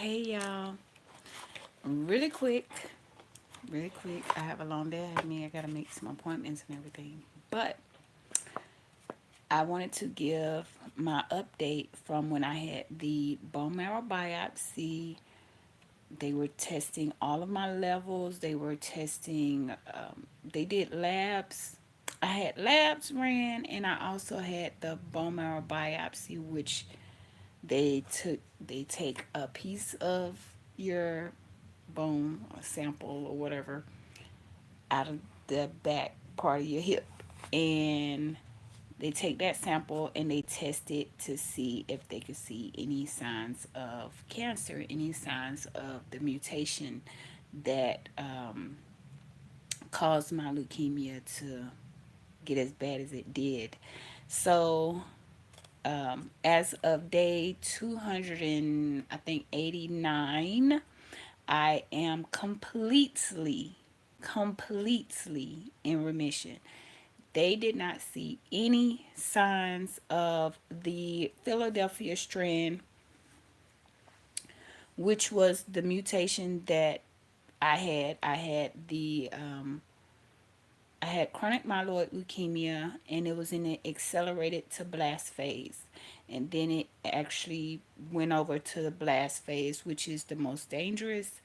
Hey y'all. Really quick, really quick. I have a long day ahead of me. I gotta make some appointments and everything. But I wanted to give my update from when I had the bone marrow biopsy. They were testing all of my levels. They were testing, they did labs. I had labs ran, and I also had the bone marrow biopsy, which they take a piece of your bone, a sample or whatever, out of the back part of your hip, and they take that sample and they test it to see if they could see any signs of cancer, any signs of the mutation that caused my leukemia to get as bad as it did. So as of day 200 and I think 89, I am completely in remission. They did not see any signs of the Philadelphia strand, which was the mutation that I had. I had chronic myeloid leukemia, and it was in the accelerated to blast phase. And then it actually went over to the blast phase, which is the most dangerous.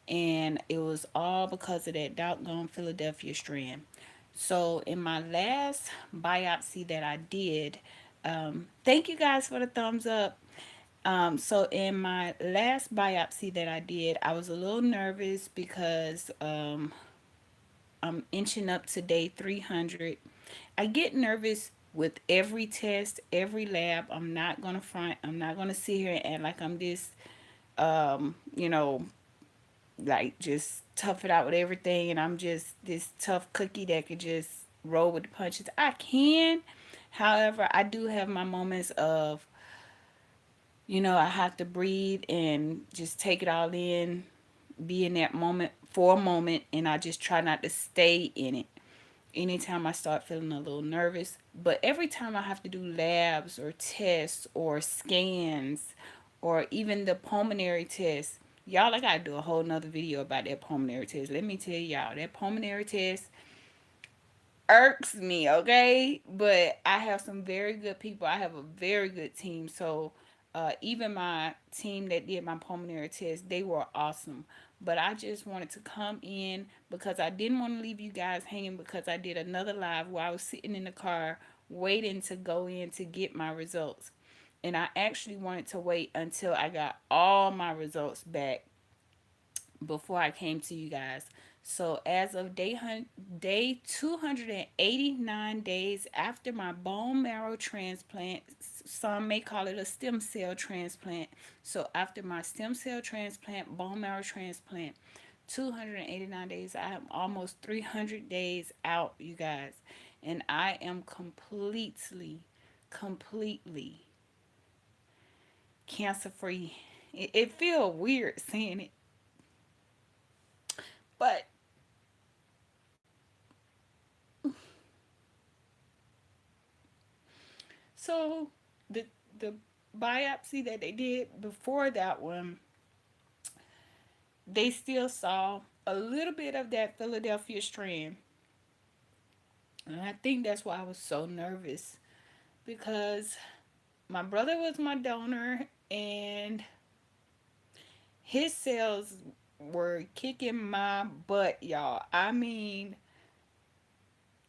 And it was all because of that doggone Philadelphia strand. So, in my last biopsy that I did, thank you guys for the thumbs up. So in my last biopsy that I did, I was a little nervous because I'm inching up to day 300. I get nervous with every test, every lab. I'm not gonna front. I'm not gonna sit here and act like I'm this, you know, like just tough it out with everything, and I'm just this tough cookie that could just roll with the punches. I can, however, I do have my moments of, I have to breathe and just take it all in, be in that moment for a moment, and I just try not to stay in it anytime I start feeling a little nervous. But every time I have to do labs or tests or scans or even the pulmonary test, y'all, I gotta do a whole nother video about that pulmonary test. Let me tell y'all, that pulmonary test irks me, okay? But I have some very good people. I have a very good team. So even my team that did my pulmonary test, they were awesome. But I just wanted to come in because I didn't want to leave you guys hanging, because I did another live where I was sitting in the car waiting to go in to get my results. And I actually wanted to wait until I got all my results back before I came to you guys. So as of day 289 days after my bone marrow transplant, some may call it a stem cell transplant. So after my stem cell transplant, bone marrow transplant, 289 days, I am almost 300 days out, you guys. And I am completely cancer free. It feels weird saying it, but so the the biopsy that they did before that one, they still saw a little bit of that Philadelphia strand. And I think that's why I was so nervous, because my brother was my donor, and his cells were kicking my butt, y'all. I mean,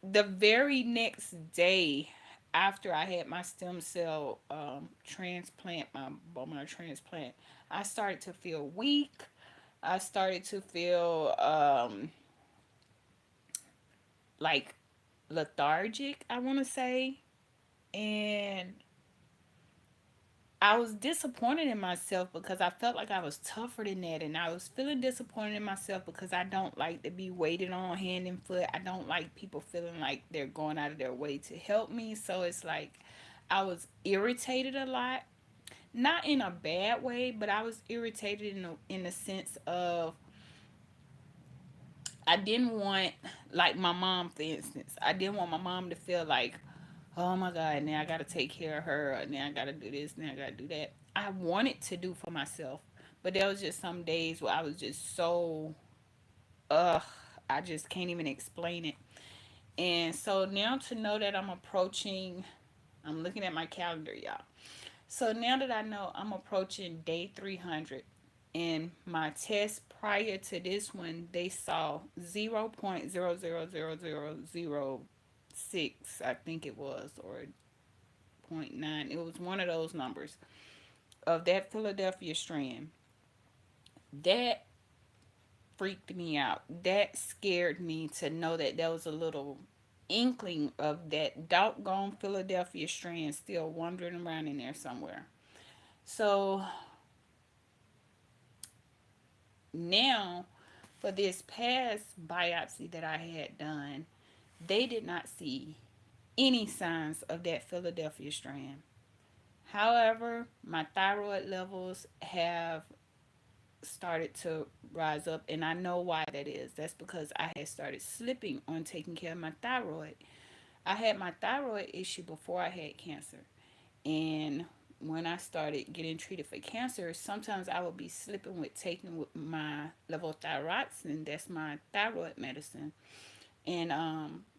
the very next day after I had my stem cell transplant, my bone marrow transplant, I started to feel weak. I started to feel like lethargic, I want to say. And I was disappointed in myself because I felt like I was tougher than that. And I was feeling disappointed in myself because I don't like to be waited on hand and foot. I don't like people feeling like they're going out of their way to help me. So it's like I was irritated a lot. Not in a bad way, but I was irritated in the sense of I didn't want, like my mom, for instance, I didn't want my mom to feel like, oh my God, now I got to take care of her, or now I got to do this, now I got to do that. I wanted to do for myself, But there was just some days where I was just so, ugh, I just can't even explain it. And so now to know that I'm looking at my calendar, y'all. So now that I know I'm approaching day 300, and my test prior to this one, they saw 0.000006, I think it was, or zero point 0.9. It was one of those numbers of that Philadelphia strand. That freaked me out. That scared me to know that there was a little inkling of that doggone Philadelphia strand still wandering around in there somewhere. So now, for this past biopsy that I had done, they did not see any signs of that Philadelphia strand. However, my thyroid levels have started to rise up, and I know why that is. That's because I had started slipping on taking care of my thyroid. I had my thyroid issue before I had cancer, and when I started getting treated for cancer, sometimes I would be slipping with taking with my levothyroxine. That's my thyroid medicine. And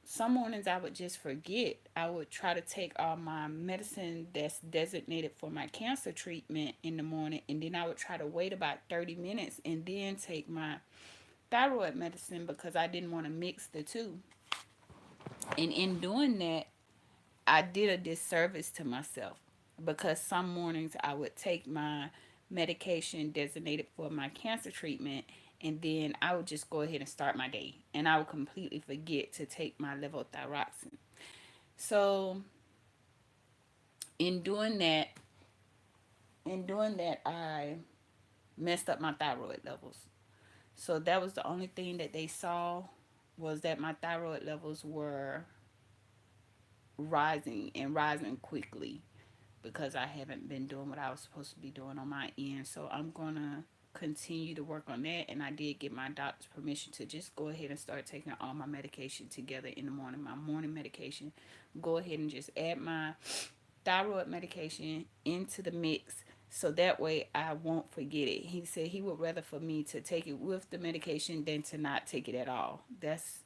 some mornings I would just forget. I would try to take all my medicine that's designated for my cancer treatment in the morning, and then I would try to wait about 30 minutes and then take my thyroid medicine because I didn't want to mix the two. And in doing that, I did a disservice to myself because some mornings I would take my medication designated for my cancer treatment, and then I would just go ahead and start my day, and I would completely forget to take my levothyroxine. So in doing that, I messed up my thyroid levels. So that was the only thing that they saw, was that my thyroid levels were rising and rising quickly because I haven't been doing what I was supposed to be doing on my end. So I'm gonna continue to work on that. And I did get my doctor's permission to just go ahead and start taking all my medication together in the morning. My morning medication, go ahead and just add my thyroid medication into the mix, so that way I won't forget it. He said he would rather for me to take it with the medication than to not take it at all. That's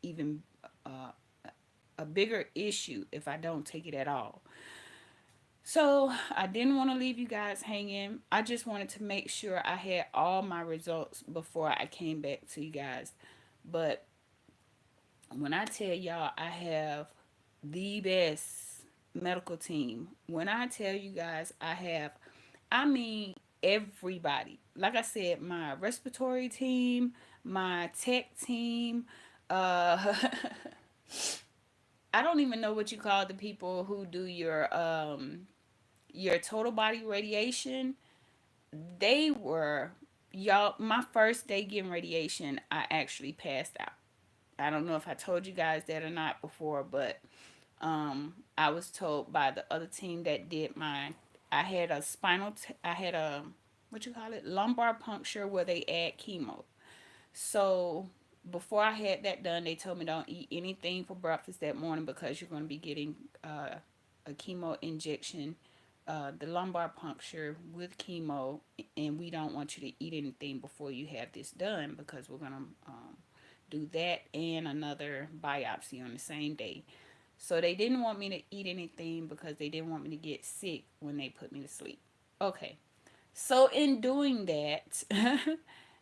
even uh, a bigger issue if I don't take it at all. So I didn't want to leave you guys hanging. I just wanted to make sure I had all my results before I came back to you guys. But when I tell y'all I have the best medical team, when I tell you guys I mean everybody. Like I said, my respiratory team, my tech team, uh I don't even know what you call the people who do your total body radiation. They were, y'all, my first day getting radiation, I actually passed out. I don't know if I told you guys that or not before, but I was told by the other team that did mine. I had a, what you call it, lumbar puncture where they add chemo. So before I had that done, they told me don't eat anything for breakfast that morning because you're going to be getting a chemo injection, the lumbar puncture with chemo, and we don't want you to eat anything before you have this done because we're going to do that and another biopsy on the same day. So they didn't want me to eat anything because they didn't want me to get sick when they put me to sleep. Okay. So in doing that,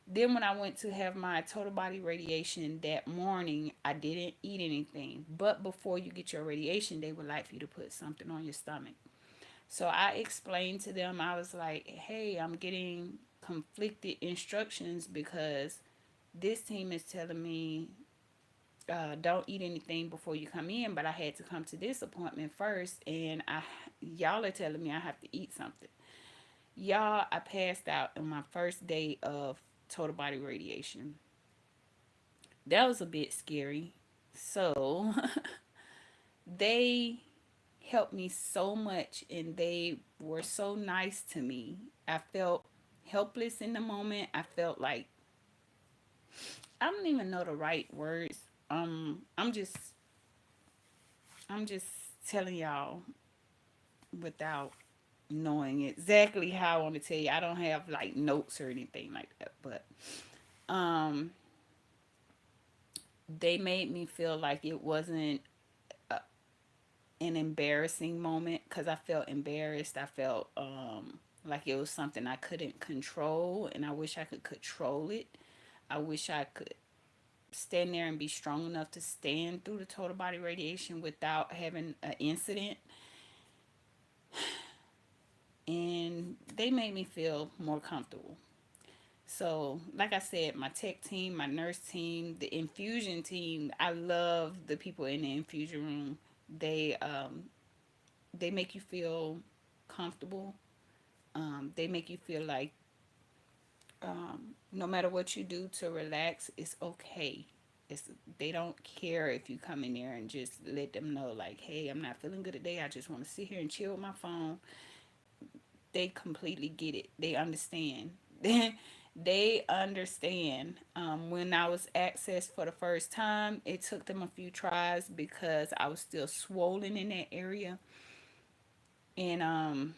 then when I went to have my total body radiation that morning, I didn't eat anything. But before you get your radiation, they would like for you to put something on your stomach. So I explained to them, I was like, hey, I'm getting conflicted instructions because this team is telling me don't eat anything before you come in, but I had to come to this appointment first, and y'all are telling me I have to eat something. Y'all, I passed out on my first day of total body radiation. That was a bit scary. So they helped me so much and they were so nice to me. I felt helpless in the moment. I felt like, I don't even know the right words. I'm just I'm just telling y'all without knowing exactly how I want to tell you. I don't have like notes or anything like that, but um, they made me feel like it wasn't an embarrassing moment because I felt embarrassed. I felt like it was something I couldn't control, and I wish I could control it. I wish I could stand there and be strong enough to stand through the total body radiation without having an incident. And they made me feel more comfortable. So, like I said, my tech team, my nurse team, the infusion team, I love the people in the infusion room. They they make you feel comfortable. They make you feel like no matter what you do to relax, it's okay. It's, they don't care if you come in there and just let them know like, hey, I'm not feeling good today. I just want to sit here and chill with my phone. They completely get it. They understand. They understand. When I was accessed for the first time, it took them a few tries because I was still swollen in that area, and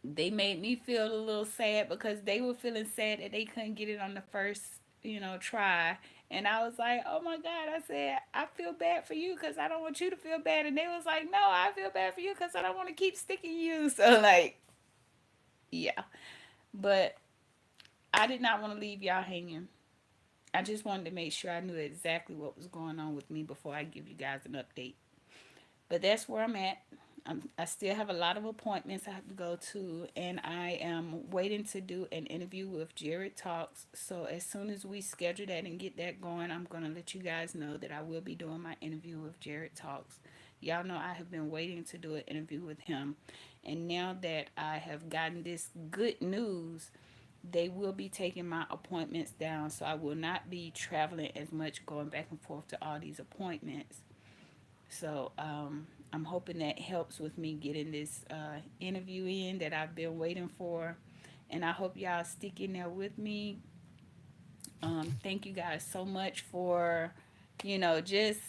they made me feel a little sad because they were feeling sad that they couldn't get it on the first, try. And I was like, oh my God, I said, I feel bad for you because I don't want you to feel bad. And they was like, no, I feel bad for you because I don't want to keep sticking you. So, like, yeah. But I did not want to leave y'all hanging. I just wanted to make sure I knew exactly what was going on with me before I give you guys an update. But that's where I'm at. I still have a lot of appointments I have to go to, and I am waiting to do an interview with Jared Talks. So as soon as we schedule that and get that going, I'm gonna let you guys know that I will be doing my interview with Jared Talks. Y'all know I have been waiting to do an interview with him, and now that I have gotten this good news, they will be taking my appointments down. So I will not be traveling as much, going back and forth to all these appointments. So I'm hoping that helps with me getting this interview in that I've been waiting for. And I hope y'all stick in there with me. Thank you guys so much for, just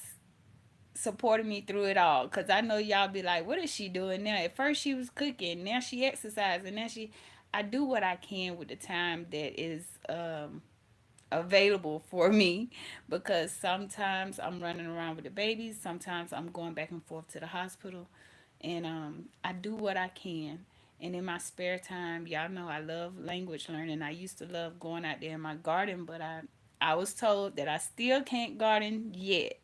supporting me through it all. Because I know y'all be like, what is she doing now? At first she was cooking, now she exercising, now she. I do what I can with the time that is available for me because sometimes I'm running around with the babies, sometimes I'm going back and forth to the hospital, and I do what I can. And in my spare time, y'all know I love language learning. I used to love going out there in my garden, but I was told that I still can't garden yet.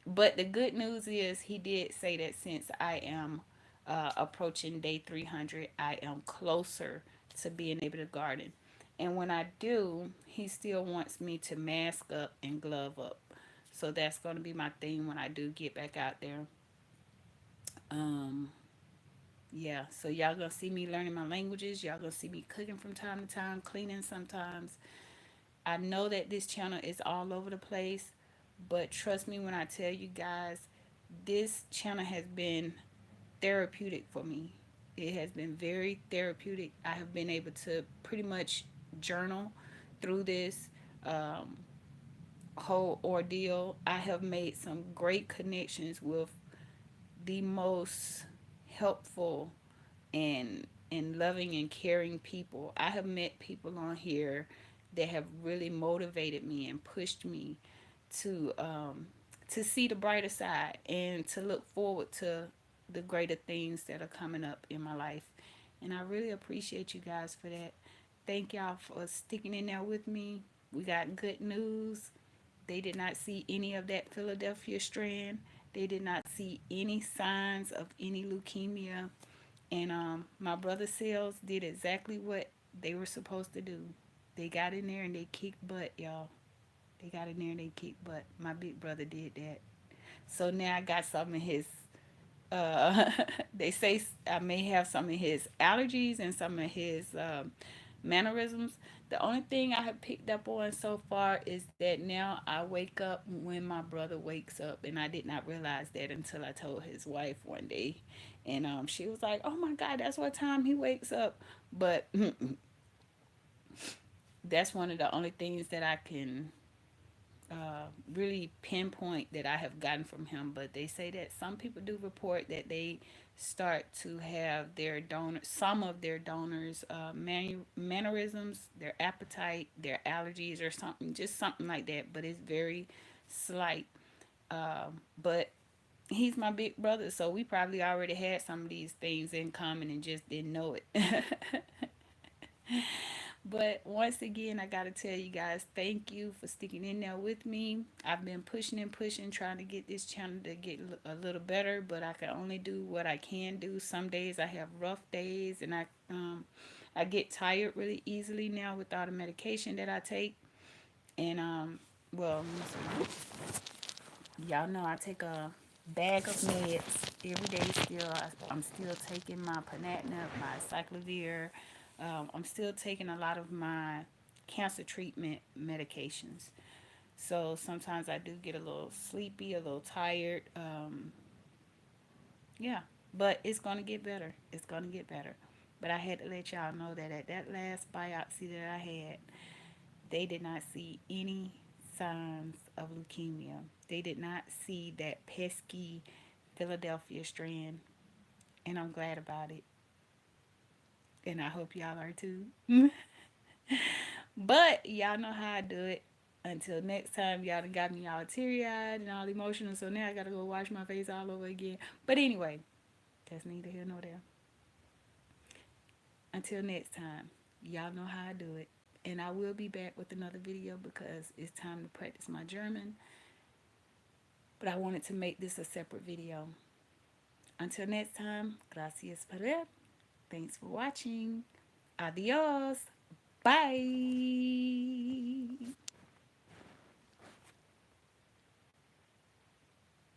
But the good news is he did say that since I am approaching day 300, I am closer to being able to garden. And when I do, he still wants me to mask up and glove up. So that's going to be my thing when I do get back out there. Um, yeah, so y'all gonna see me learning my languages. Y'all gonna see me cooking from time to time, cleaning sometimes. I know that this channel is all over the place, but trust me when I tell you guys, this channel has been therapeutic for me. It has been very therapeutic. I have been able to pretty much journal through this um, whole ordeal. I have made some great connections with the most helpful and loving and caring people. I have met people on here that have really motivated me and pushed me to um, to see the brighter side and to look forward to the greater things that are coming up in my life. And I really appreciate you guys for that. Thank y'all for sticking in there with me. We got good news. They did not see any of that Philadelphia strand. They did not see any signs of any leukemia. And my brother cells did exactly what they were supposed to do. They got in there and they kicked butt, y'all. They got in there and they kicked butt. My big brother did that. So now I got some of his. Uh, they say I may have some of his allergies and some of his mannerisms. The only thing I have picked up on so far is that now I wake up when my brother wakes up, and I did not realize that until I told his wife one day, and she was like, "Oh my God, that's what time he wakes up." But that's one of the only things that I can really pinpoint that I have gotten from him. But they say that some people do report that they start to have their donor, some of their donors, mannerisms, their appetite, their allergies, or something, just something like that. But it's very slight. But he's my big brother, so we probably already had some of these things in common and just didn't know it. But once again, I gotta tell you guys, thank you for sticking in there with me. I've been pushing and pushing, trying to get this channel to get a little better, but I can only do what I can do. Some days I have rough days, and I get tired really easily now with all the medication that I take. And well, y'all know I take a bag of meds every day still. I'm still taking my Panatinib, my Cyclovir. I'm still taking a lot of my cancer treatment medications. So sometimes I do get a little sleepy, a little tired. Yeah, but it's going to get better. It's going to get better. But I had to let y'all know that at that last biopsy that I had, they did not see any signs of leukemia. They did not see that pesky Philadelphia strand, and I'm glad about it. And I hope y'all are too. But y'all know how I do it. Until next time, y'all done got me all teary eyed and all emotional, so now I gotta go wash my face all over again. But anyway, that's neither here nor there. Until next time, y'all know how I do it. And I will be back with another video because it's time to practice my German. But I wanted to make this a separate video. Until next time, gracias por ver. Thanks for watching. Adios. Bye.